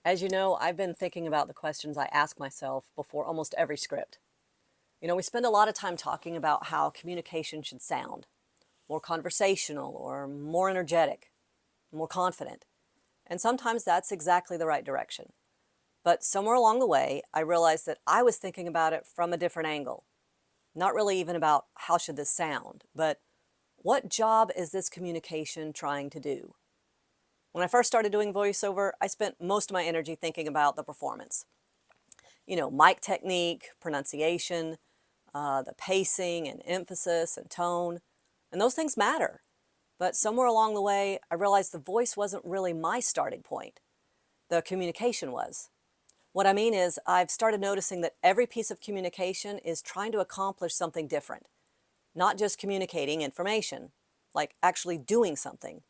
As you know, I've been thinking about the questions I ask myself before almost every script. We spend a lot of time talking about how communication should sound, more conversational or more energetic, more confident. And sometimes that's exactly the right direction. But somewhere along the way, I realized that I was thinking about it from a different angle. Not really even about how should this sound, but what job is this communication trying to do? When I first started doing voiceover, I spent most of my energy thinking about the performance. Mic technique, pronunciation, the pacing and emphasis and tone, and those things matter. But somewhere along the way, I realized the voice wasn't really my starting point. The communication was. What I mean is, I've started noticing that every piece of communication is trying to accomplish something different, not just communicating information, like actually doing something.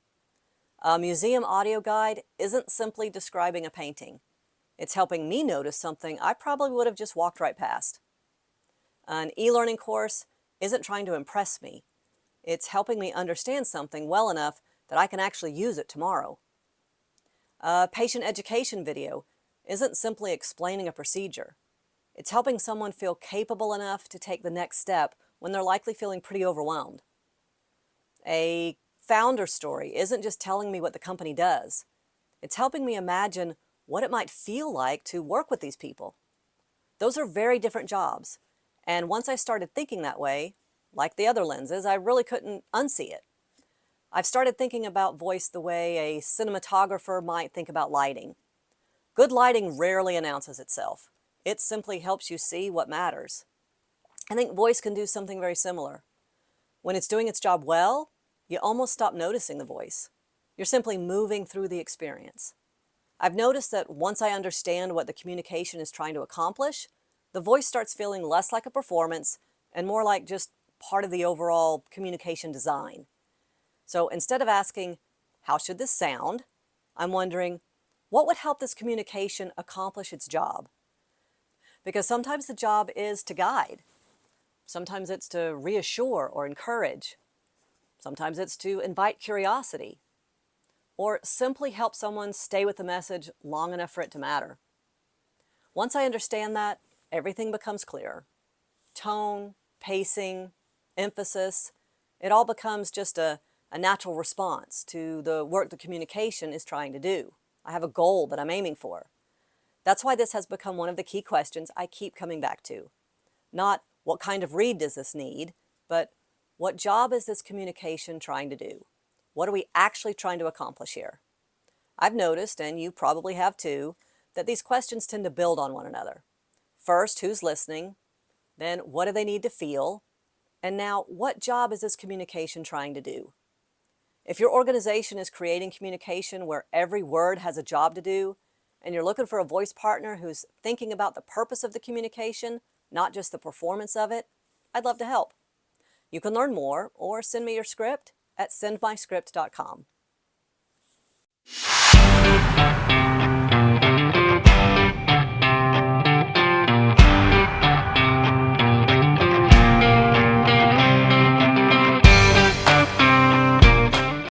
A museum audio guide isn't simply describing a painting. It's helping me notice something I probably would have just walked right past. An e-learning course isn't trying to impress me. It's helping me understand something well enough that I can actually use it tomorrow. A patient education video isn't simply explaining a procedure. It's helping someone feel capable enough to take the next step when they're likely feeling pretty overwhelmed. A founder story isn't just telling me what the company does. It's helping me imagine what it might feel like to work with these people. Those are very different jobs. And once I started thinking that way, like the other lenses, I really couldn't unsee it. I've started thinking about voice the way a cinematographer might think about lighting. Good lighting rarely announces itself. It simply helps you see what matters. I think voice can do something very similar. When it's doing its job well, you almost stop noticing the voice. You're simply moving through the experience. I've noticed that once I understand what the communication is trying to accomplish, the voice starts feeling less like a performance and more like just part of the overall communication design. So instead of asking, how should this sound? I'm wondering, what would help this communication accomplish its job? Because sometimes the job is to guide. Sometimes it's to reassure or encourage. Sometimes it's to invite curiosity. Or simply help someone stay with the message long enough for it to matter. Once I understand that, everything becomes clearer. Tone, pacing, emphasis, it all becomes just a natural response to the work the communication is trying to do. I have a goal that I'm aiming for. That's why this has become one of the key questions I keep coming back to. Not what kind of read does this need, but what job is this communication trying to do? What are we actually trying to accomplish here? I've noticed, and you probably have too, that these questions tend to build on one another. First, who's listening? Then, what do they need to feel? And now, what job is this communication trying to do? If your organization is creating communication where every word has a job to do, and you're looking for a voice partner who's thinking about the purpose of the communication, not just the performance of it, I'd love to help. You can learn more or send me your script at sendmyscript.com.